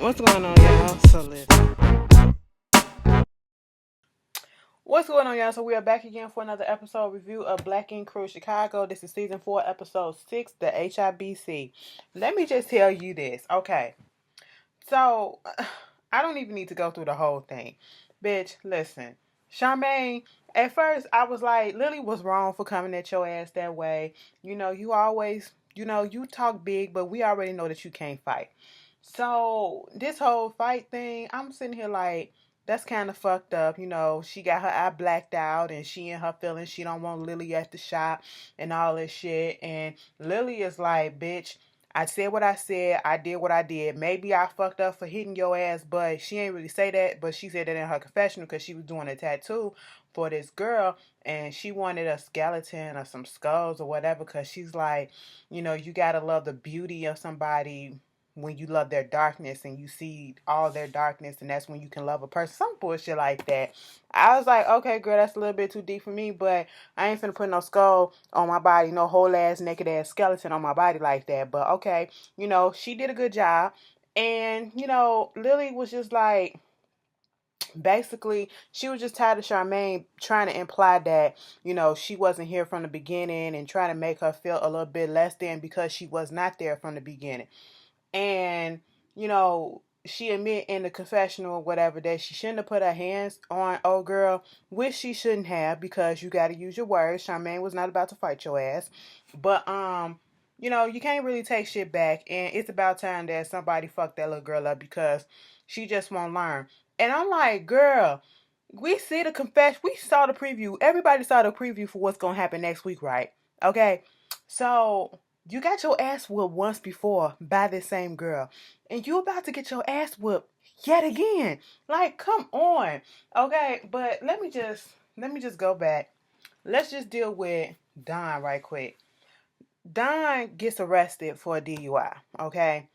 What's going on, y'all? So listen. What's going on, y'all? So we are back again for another episode review of Black Ink Crew Chicago. This is season 4, episode 6, the H.I.B.C. Let me just tell you this, okay? So I don't even need to go through the whole thing, bitch. Listen, Charmaine. At first, I was like, Lily was wrong for coming at your ass that way. You always, you talk big, but we already know that you can't fight. So this whole fight thing, I'm sitting here like, that's kind of fucked up. She got her eye blacked out and she in her feelings. She don't want Lily at the shop and all this shit. And Lily is like, bitch, I said what I said. I did what I did. Maybe I fucked up for hitting your ass, but she ain't really say that. But she said that in her confessional because she was doing a tattoo for this girl and she wanted a skeleton or some skulls or whatever because she's like, you gotta love the beauty of somebody when you love their darkness and you see all their darkness and that's when you can love a person. Some bullshit like that. I was like, okay, girl, that's a little bit too deep for me, but I ain't finna put no skull on my body, no whole ass naked ass skeleton on my body like that. But okay, she did a good job. And, Lily was just like, basically, she was just tired of Charmaine trying to imply that, she wasn't here from the beginning and trying to make her feel a little bit less than because she was not there from the beginning. And, she admit in the confessional or whatever that she shouldn't have put her hands on old girl, which she shouldn't have because you got to use your words. Charmaine was not about to fight your ass. But, you can't really take shit back. And it's about time that somebody fucked that little girl up because she just won't learn. And I'm like, girl, we see the confession. We saw the preview. Everybody saw the preview for what's going to happen next week, right? Okay. So you got your ass whooped once before by this same girl, and you about to get your ass whooped yet again. Like, come on, okay? But let me just go back. Let's just deal with Don right quick. Don gets arrested for a DUI, okay?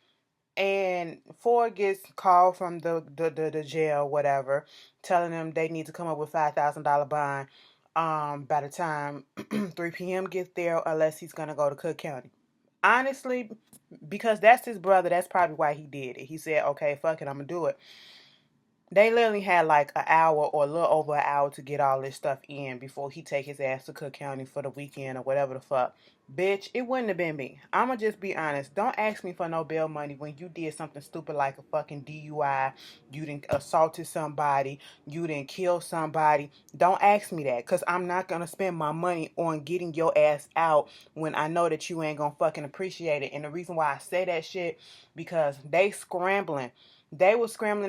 And Ford gets called from the jail, whatever, telling them they need to come up with $5,000 bond by the time 3 p.m. gets there, unless he's gonna go to Cook County. Honestly, because that's his brother, that's probably why he did it. He said, okay, fuck it, I'm gonna do it. They literally had like an hour or a little over an hour to get all this stuff in before he take his ass to Cook County for the weekend or whatever the fuck. Bitch, it wouldn't have been me. I'ma just be honest. Don't ask me for no bail money when you did something stupid like a fucking DUI. You didn't assaulted somebody. You didn't kill somebody. Don't ask me that, because I'm not gonna spend my money on getting your ass out when I know that you ain't gonna fucking appreciate it. And the reason why I say that shit, because they were scrambling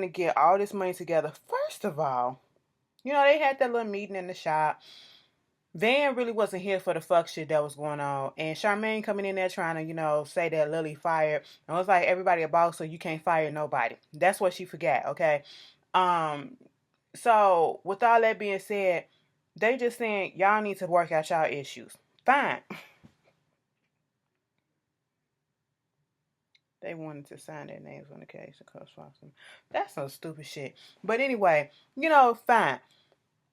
to get all this money together. First of all, they had that little meeting in the shop. Van really wasn't here for the fuck shit that was going on. And Charmaine coming in there trying to, say that Lily fired. And it was like, everybody a boss, so you can't fire nobody. That's what she forgot, okay? Um, so with all that being said, they just saying y'all need to work out y'all issues. Fine. They wanted to sign their names on the case of co-sponsor. That's some stupid shit. But anyway, fine.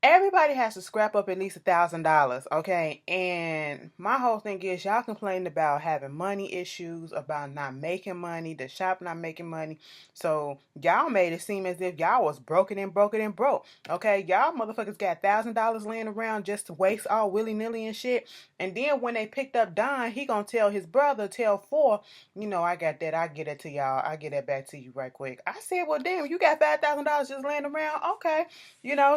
Everybody has to scrap up at least $1,000, okay? And my whole thing is, y'all complained about having money issues, about not making money, the shop not making money. So y'all made it seem as if y'all was broken and broken and broke, okay? Y'all motherfuckers got $1,000 laying around just to waste all willy nilly and shit. And then when they picked up Don, he gonna tell his brother, tell Four, I got that. I get it to y'all. I get that back to you right quick. I said, well, damn, you got $5,000 just laying around, okay?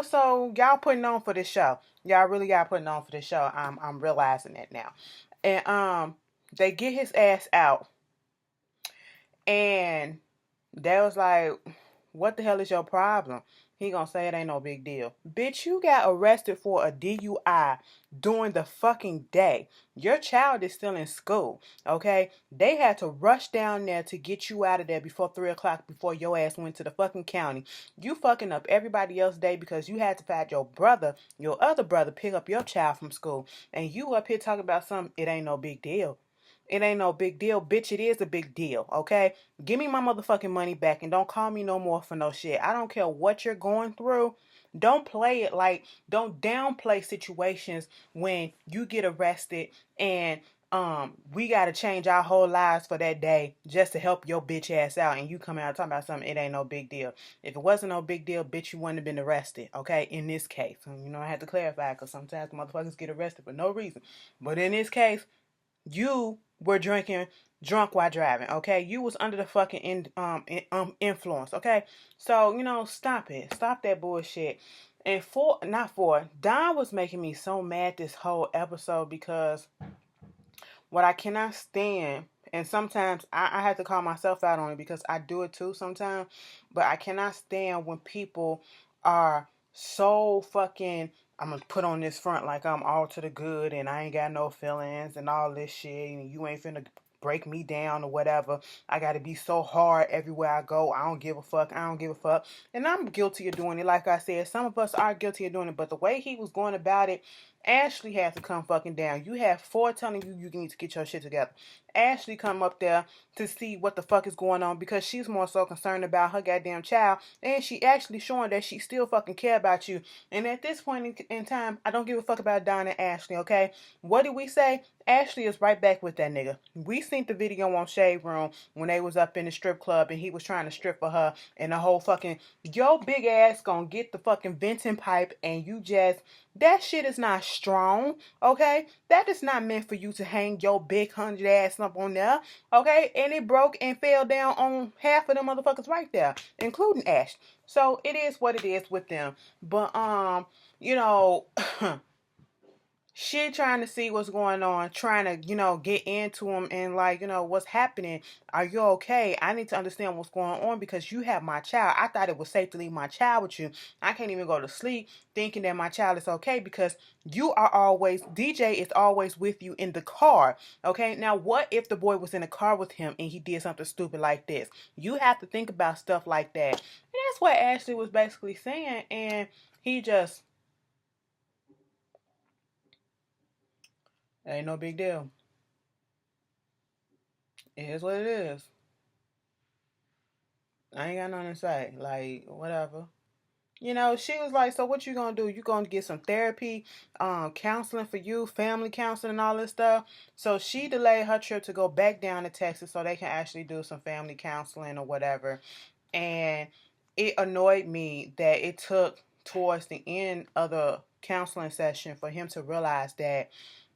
So y'all putting on for this show. Y'all really got putting on for this show. I'm realizing that now. And they get his ass out, and they was like, what the hell is your problem? He gonna say it ain't no big deal. Bitch, you got arrested for a DUI during the fucking day. Your child is still in school, okay? They had to rush down there to get you out of there before 3 o'clock, before your ass went to the fucking county. You fucking up everybody else's day because you had to find your other brother, pick up your child from school. And you up here talking about something, it ain't no big deal. It ain't no big deal. Bitch, it is a big deal, okay? Give me my motherfucking money back and don't call me no more for no shit. I don't care what you're going through. Don't play it like, don't downplay situations when you get arrested and we gotta change our whole lives for that day just to help your bitch ass out, and you come out talking about something, it ain't no big deal. If it wasn't no big deal, bitch, you wouldn't have been arrested, okay? In this case, I had to clarify because sometimes motherfuckers get arrested for no reason. But in this case, you were drinking drunk while driving, okay? You was under the fucking influence, okay? So, stop it. Stop that bullshit. And Don was making me so mad this whole episode because what I cannot stand, and sometimes I have to call myself out on it because I do it too sometimes, but I cannot stand when people are so fucking, I'm gonna put on this front like I'm all to the good and I ain't got no feelings and all this shit, and you ain't finna break me down or whatever. I gotta be so hard everywhere I go. I don't give a fuck. I don't give a fuck. And I'm guilty of doing it. Like I said, some of us are guilty of doing it, but the way he was going about it, Ashley has to come fucking down. You have four telling you need to get your shit together. Ashley come up there to see what the fuck is going on because she's more so concerned about her goddamn child, and she actually showing that she still fucking care about you. And at this point in time, I don't give a fuck about Don and Ashley, okay? What did we say? Ashley is right back with that nigga. We seen the video on Shade Room when they was up in the strip club and he was trying to strip for her, and the whole fucking, yo big ass gonna get the fucking venting pipe and you just, that shit is not strong, okay? That is not meant for you to hang your big 100 ass up on there, okay? And it broke and fell down on half of them motherfuckers right there, including Ash. So it is what it is with them. But you know, she trying to see what's going on, trying to, get into him and like, what's happening. Are you okay? I need to understand what's going on because you have my child. I thought it was safe to leave my child with you. I can't even go to sleep thinking that my child is okay because DJ is always with you in the car. Okay. Now, what if the boy was in the car with him and he did something stupid like this? You have to think about stuff like that. And that's what Ashley was basically saying. And he just, ain't no big deal. It is what it is. I ain't got nothing to say. Like, whatever. She was like, so what you gonna do? You gonna get some therapy, counseling for you, family counseling and all this stuff. So she delayed her trip to go back down to Texas so they can actually do some family counseling or whatever. And it annoyed me that it took towards the end of the counseling session for him to realize that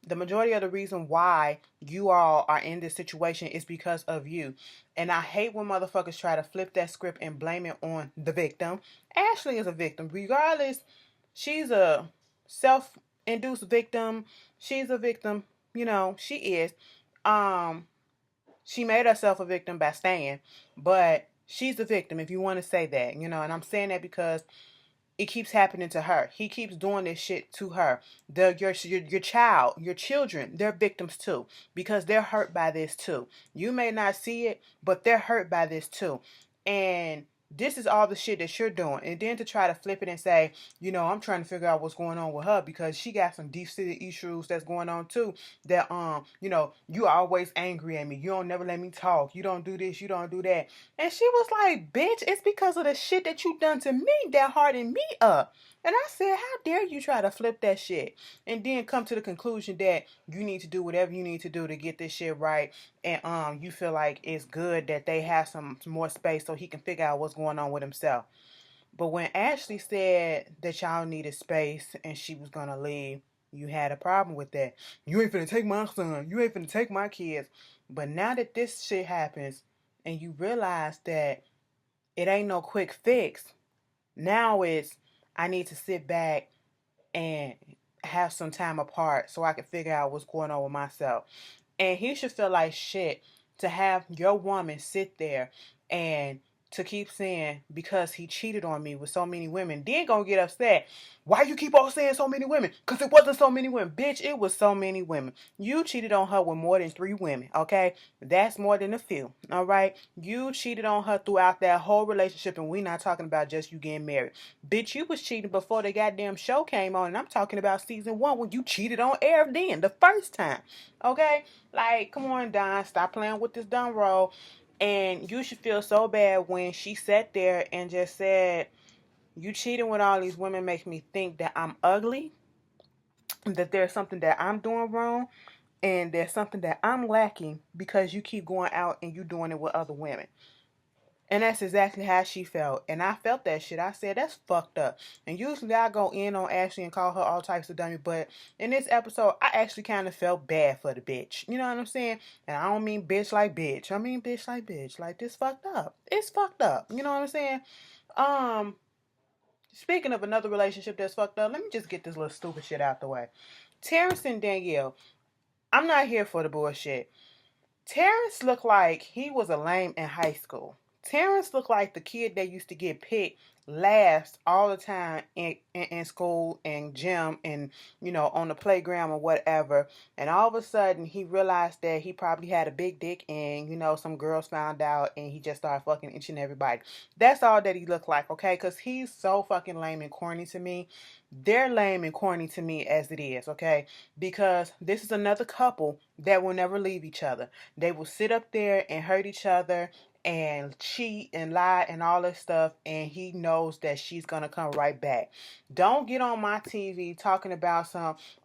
the majority of the reason why you all are in this situation is because of you. And I hate when motherfuckers try to flip that script and blame it on the victim. Ashley is a victim. Regardless, she's a self-induced victim. She's a victim. She is. Um, she made herself a victim by staying, but she's a victim if you want to say that, and I'm saying that because it keeps happening to her. He keeps doing this shit to her. Your child, your children, they're victims too because they're hurt by this too. You may not see it, but they're hurt by this too. And this is all the shit that you're doing. And then to try to flip it and say, I'm trying to figure out what's going on with her because she got some deep-seated issues that's going on too. That you always angry at me. You don't never let me talk. You don't do this, you don't do that. And she was like, bitch, it's because of the shit that you done to me that hardened me up. And I said, how dare you try to flip that shit? And then come to the conclusion that you need to do whatever you need to do to get this shit right. And you feel like it's good that they have some more space so he can figure out what's going on with himself. But when Ashley said that y'all needed space and she was gonna leave, you had a problem with that. You ain't finna take my son. You ain't finna take my kids. But now that this shit happens and you realize that it ain't no quick fix, now it's, I need to sit back and have some time apart so I can figure out what's going on with myself. And he should feel like shit to have your woman sit there and to keep saying because he cheated on me with so many women, then gonna get upset. Why you keep on saying so many women? Because it wasn't so many women. Bitch, it was so many women. You cheated on her with more than 3 women, okay? That's more than a few, all right? You cheated on her throughout that whole relationship, and we're not talking about just you getting married. Bitch, you was cheating before the goddamn show came on, and I'm talking about season 1 when you cheated on air then, the first time, okay? Like, come on, Don, stop playing with this dumb role. And you should feel so bad when she sat there and just said, you cheating with all these women makes me think that I'm ugly, that there's something that I'm doing wrong. And there's something that I'm lacking because you keep going out and you doing it with other women. And that's exactly how she felt. And I felt that shit. I said, that's fucked up. And usually I go in on Ashley and call her all types of dummy. But in this episode, I actually kind of felt bad for the bitch. You know what I'm saying? And I don't mean bitch like bitch. I mean bitch like bitch. Like, this fucked up. It's fucked up. You know what I'm saying? Um, Speaking of another relationship that's fucked up, let me just get this little stupid shit out the way. Terrence and Danielle. I'm not here for the bullshit. Terrence looked like he was a lame in high school. Terrence looked like the kid that used to get picked last all the time in school and gym and, on the playground or whatever. And all of a sudden, he realized that he probably had a big dick and, some girls found out and he just started fucking itching everybody. That's all that he looked like, okay? Because he's so fucking lame and corny to me. They're lame and corny to me as it is, okay? Because this is another couple that will never leave each other. They will sit up there and hurt each other and cheat and lie and all that stuff, and he knows that she's gonna come right back. Don't get on my TV talking about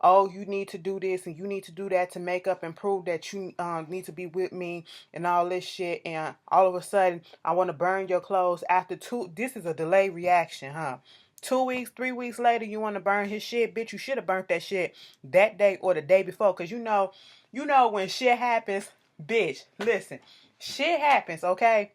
oh, you need to do this and you need to do that to make up and prove that you need to be with me and all this shit, and all of a sudden I want to burn your clothes after this is a delayed reaction, huh? 2 weeks, 3 weeks later, you want to burn his shit, bitch. You should have burnt that shit that day or the day before, cause when shit happens, bitch. Listen, shit happens, okay?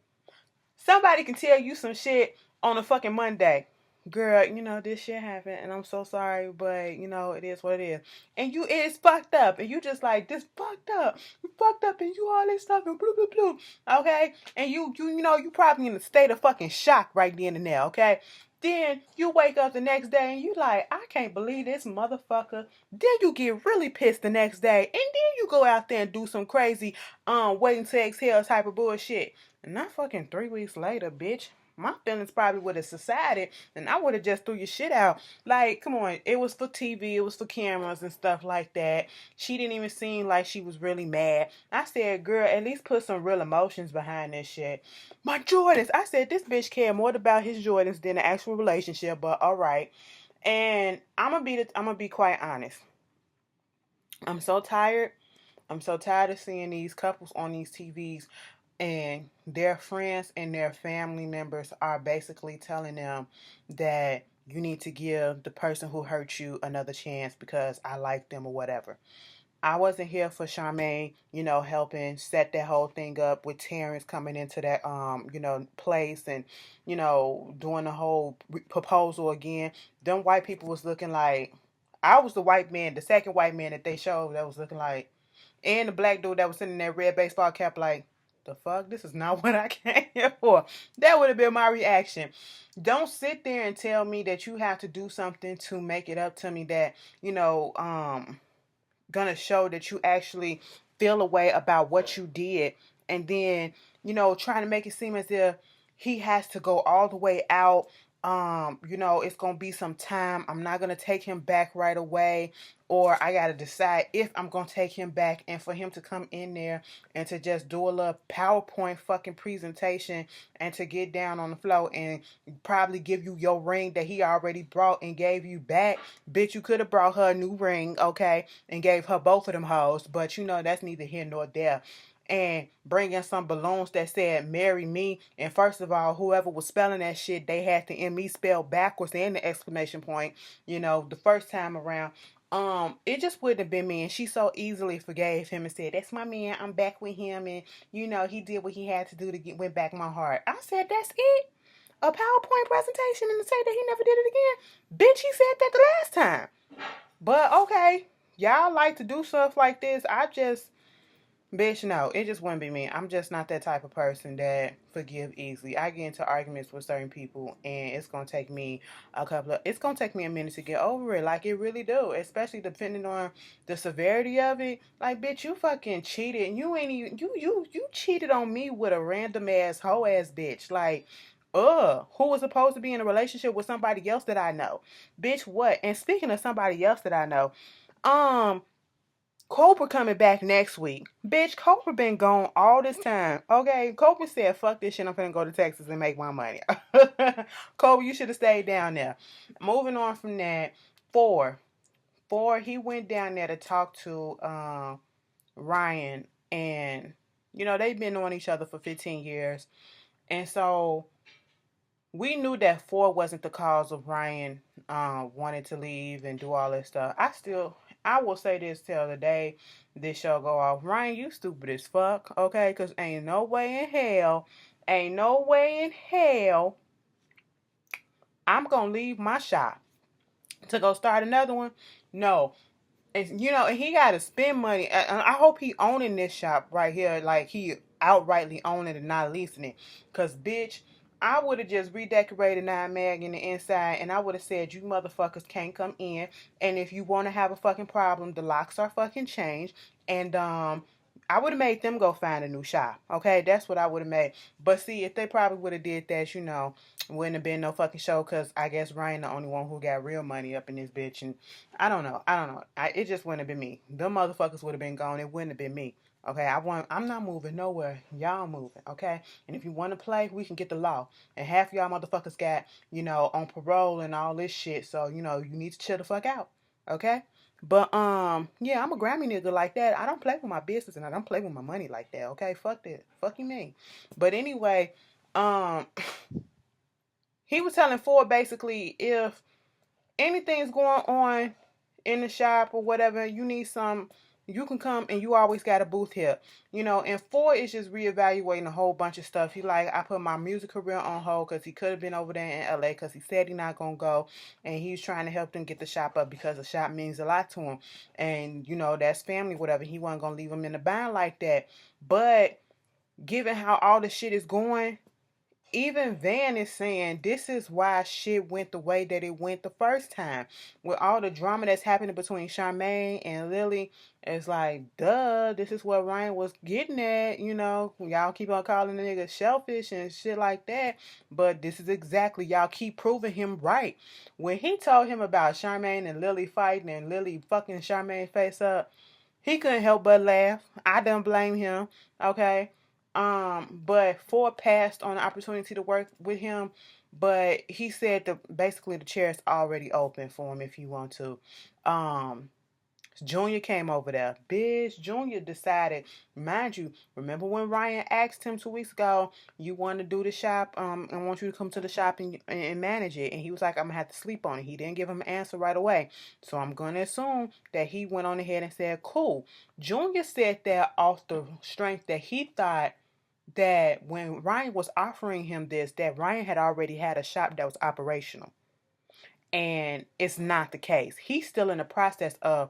Somebody can tell you some shit on a fucking Monday. Girl, this shit happened and I'm so sorry, but it is what it is. And it is fucked up. And you just like, this fucked up. You fucked up and you all this stuff and blue, blue, blue. Okay? And you probably in a state of fucking shock right then and there, okay? Then you wake up the next day and you like, I can't believe this motherfucker. Then you get really pissed the next day. And then you go out there and do some crazy waiting to exhale type of bullshit. And not fucking 3 weeks later, bitch. My feelings probably would have subsided and I would have just threw your shit out. Like, come on. It was for TV. It was for cameras and stuff like that. She didn't even seem like she was really mad. I said, girl, at least put some real emotions behind this shit. My Jordans. I said, this bitch cared more about his Jordans than the actual relationship, but all right. And I'm gonna be quite honest. I'm so tired. I'm so tired of seeing these couples on these TVs and their friends and their family members are basically telling them that you need to give the person who hurt you another chance because I like them or whatever. I wasn't here for Charmaine, helping set that whole thing up with Terrence coming into that, place and, doing the whole proposal again. Them white people was looking like, I was the white man, the second white man that they showed that was looking like, and the black dude that was sitting in that red baseball cap like, the fuck? This is not what I came here for. That would have been my reaction. Don't sit there and tell me that you have to do something to make it up to me that, gonna show that you actually feel a way about what you did, and then trying to make it seem as if he has to go all the way out. It's gonna be some time. I'm not gonna take him back right away, or I gotta decide if I'm gonna take him back, and for him to come in there and to just do a little PowerPoint fucking presentation and to get down on the floor and probably give you your ring that he already brought and gave you back. Bitch, you could have brought her a new ring, okay, and gave her both of them hoes, but that's neither here nor there. And bringing some balloons that said marry me, and first of all, whoever was spelling that shit, they had the M-E spelled backwards and the exclamation point, the first time around. It just wouldn't have been me, and she so easily forgave him and said, that's my man, I'm back with him, and he did what he had to do to win back my heart. I said, that's it? A PowerPoint presentation and to say that he never did it again? Bitch, he said that the last time. But okay, y'all like to do stuff like this. Bitch, no, it just wouldn't be me. I'm just not that type of person that forgive easily. I get into arguments with certain people, and it's gonna take me a minute to get over it. Like, it really do, especially depending on the severity of it. Like, bitch, you fucking cheated, and you ain't even you cheated on me with a random ass hoe ass bitch. Like, who was supposed to be in a relationship with somebody else that I know, bitch? What? And speaking of somebody else that I know, Cobra coming back next week. Bitch, Cobra been gone all this time. Okay, Cobra said, fuck this shit, I'm finna go to Texas and make my money. Cobra, you should have stayed down there. Moving on from that, Four, he went down there to talk to Ryan, and they've been knowing each other for 15 years. And so we knew that 4 wasn't the cause of Ryan wanting to leave and do all that stuff. I will say this till the day this show go off. Ryan, you stupid as fuck, okay? Because ain't no way in hell I'm going to leave my shop to go start another one. No. And he got to spend money. I hope he owning this shop right here, like he outrightly owning it and not leasing it. Cause bitch, I would have just redecorated 9 mag in the inside, and I would have said, you motherfuckers can't come in. And if you want to have a fucking problem, the locks are fucking changed. And I would have made them go find a new shop. Okay, that's what I would have made. But see, if they probably would have did that, wouldn't have been no fucking show. Cause I guess Ryan the only one who got real money up in this bitch, and I don't know. It just wouldn't have been me. Them motherfuckers would have been gone. It wouldn't have been me. Okay, I'm not moving nowhere. Y'all moving, okay? And if you want to play, we can get the law. And half y'all motherfuckers got, on parole and all this shit. So, you need to chill the fuck out. Okay? But yeah, I'm a Grammy nigga like that. I don't play with my business and I don't play with my money like that. Okay? Fuck that. Fuck you mean. But anyway, um he was telling Ford basically, if anything's going on in the shop or whatever, you can come, and you always got a booth here. And Ford is just reevaluating a whole bunch of stuff. He like, I put my music career on hold because he could have been over there in LA because he said he not gonna go, and he's trying to help them get the shop up because the shop means a lot to him. And that's family, whatever. He wasn't gonna leave him in the bind like that. But given how all the shit is going, even Van is saying this is why shit went the way that it went the first time. With all the drama that's happening between Charmaine and Lily, it's like, duh, this is what Ryan was getting at, Y'all keep on calling the nigga selfish and shit like that, but this is exactly, y'all keep proving him right. When he told him about Charmaine and Lily fighting and Lily fucking Charmaine face up, he couldn't help but laugh. I don't blame him. Okay. But Ford passed on the opportunity to work with him. But he said that basically the chair is already open for him if you want to. Um, Junior came over there. Bitch, Junior decided, mind you, remember when Ryan asked him 2 weeks ago, you want to do the shop, I want you to come to the shop and manage it. And he was like, I'm going to have to sleep on it. He didn't give him an answer right away. So I'm going to assume that he went on ahead and said, cool. Junior said that off the strength that he thought that when Ryan was offering him this, that Ryan had already had a shop that was operational. And it's not the case. He's still in the process of,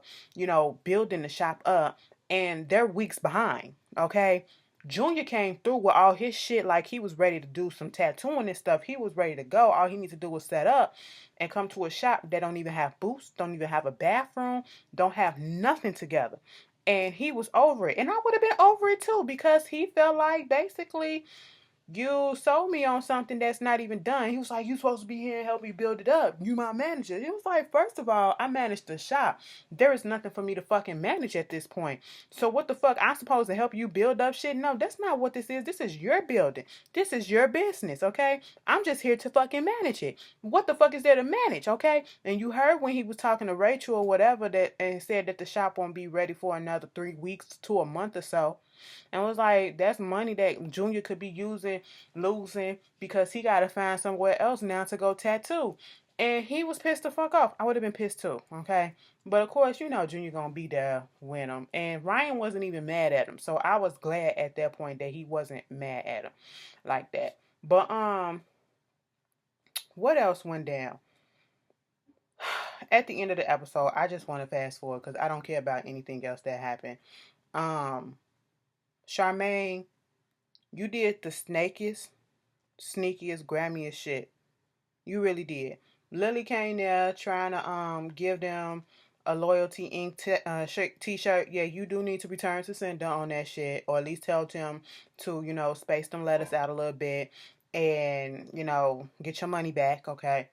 building the shop up, and they're weeks behind. Okay. Junior came through with all his shit, like he was ready to do some tattooing and stuff. He was ready to go. All he needs to do was set up and come to a shop that don't even have booths, don't even have a bathroom, don't have nothing together. And he was over it. And I would have been over it too, because he felt like basically you sold me on something that's not even done. He was like, you supposed to be here and help me build it up. You my manager. It was like, first of all, I managed the shop. There is nothing for me to fucking manage at this point. So what the fuck? I'm supposed to help you build up shit? No, that's not what this is. This is your building. This is your business, okay? I'm just here to fucking manage it. What the fuck is there to manage, okay? And you heard when he was talking to Rachel or whatever that and said that the shop won't be ready for another 3 weeks to a month or so. And it was like, that's money that Junior could be losing because he got to find somewhere else now to go tattoo. And he was pissed the fuck off. I would have been pissed too, okay? But of course, Junior gonna be there with him. And Ryan wasn't even mad at him. So I was glad at that point that he wasn't mad at him like that. But what else went down? At the end of the episode, I just want to fast forward because I don't care about anything else that happened. Charmaine, you did the sneakiest, gramiest shit. You really did. Lily came there trying to give them a loyalty ink t-shirt. Yeah, you do need to return to sender on that shit, or at least tell them to space them letters out a little bit and get your money back. Okay.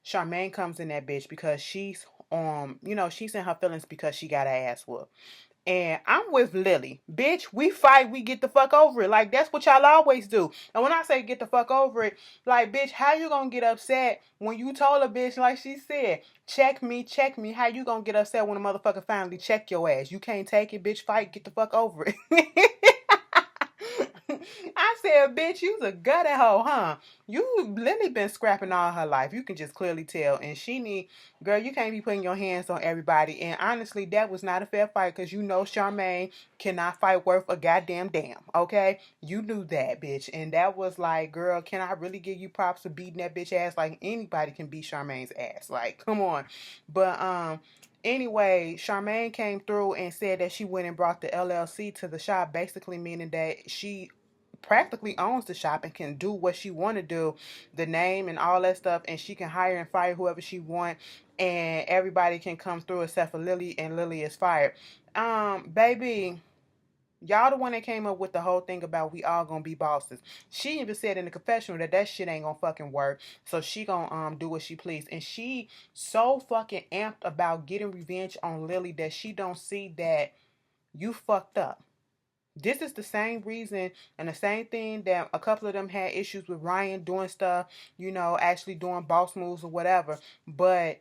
Charmaine comes in that bitch because she's she's in her feelings because she got her ass whooped. And I'm with Lily. Bitch, we fight, we get the fuck over it. Like, that's what y'all always do. And when I say get the fuck over it, like, bitch, how you gonna get upset when you told a bitch, like she said, check me, check me? How you gonna get upset when a motherfucker finally check your ass? You can't take it, bitch, fight, get the fuck over it. I said, bitch, you's a gutter hoe, huh? Lily been scrapping all her life. You can just clearly tell. And she need, girl, you can't be putting your hands on everybody. And honestly, that was not a fair fight because you know Charmaine cannot fight worth a goddamn damn. Okay? You knew that, bitch. And that was like, girl, can I really give you props for beating that bitch ass? Like, anybody can beat Charmaine's ass. Like, come on. But, anyway, Charmaine came through and said that she went and brought the LLC to the shop, basically meaning that she practically owns the shop and can do what she want to do, the name and all that stuff, and she can hire and fire whoever she want, and everybody can come through except for Lily, and Lily is fired. Baby, y'all the one that came up with the whole thing about we all gonna be bosses. She even said in the confessional that that shit ain't gonna fucking work. So she gonna do what she please. And she so fucking amped about getting revenge on Lily that she don't see that you fucked up. This is the same reason and the same thing that a couple of them had issues with Ryan doing stuff, actually doing boss moves or whatever. But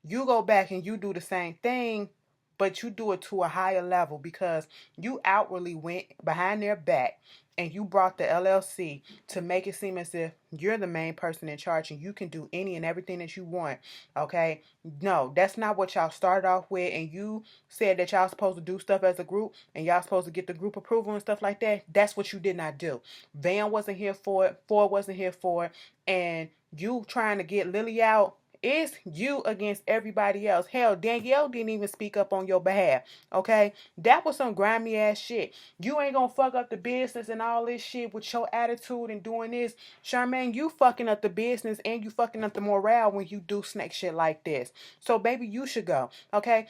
you go back and you do the same thing, but you do it to a higher level because you outwardly went behind their back and you brought the LLC to make it seem as if you're the main person in charge and you can do any and everything that you want. Okay? No, that's not what y'all started off with. And you said that y'all supposed to do stuff as a group and y'all supposed to get the group approval and stuff like that. That's what you did not do. Van wasn't here for it. Ford wasn't here for it. And you trying to get Lily out, it's you against everybody else. Hell, Danielle didn't even speak up on your behalf. Okay? That was some grimy ass shit. You ain't gonna fuck up the business and all this shit with your attitude and doing this. Charmaine, you fucking up the business and you fucking up the morale when you do snake shit like this. So, baby, you should go. Okay?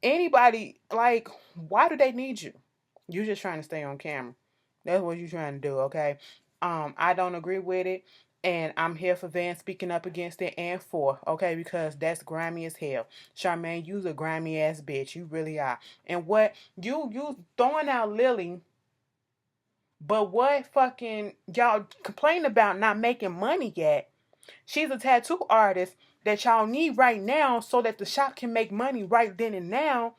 Anybody, like, why do they need you? You just trying to stay on camera. That's what you trying to do, okay? I don't agree with it. And I'm here for Van speaking up against it and for, okay, because that's grimy as hell. Charmaine, you's a grimy ass bitch. You really are. And what you throwing out Lily, but what fucking y'all complain about not making money yet? She's a tattoo artist that y'all need right now so that the shop can make money right then and now.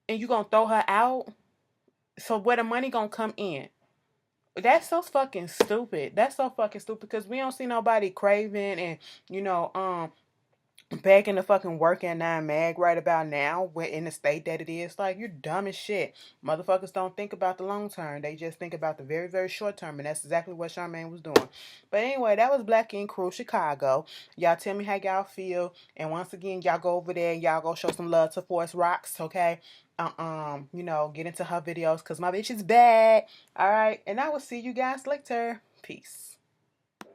And you gonna throw her out? So where the money gonna come in? That's so fucking stupid. That's so fucking stupid because we don't see nobody craving and you know begging to fucking work at 9 mag right about now in the state that it is. Like, you're dumb as shit. Motherfuckers don't think about the long term. They just think about the very, very short term. And that's exactly what Charmaine was doing. But anyway, that was Black Ink Crew Chicago. Y'all tell me how y'all feel. And once again, y'all go over there and y'all go show some love to Forest Rocks, okay? Get into her videos because my bitch is bad. All right. And I will see you guys later. Peace.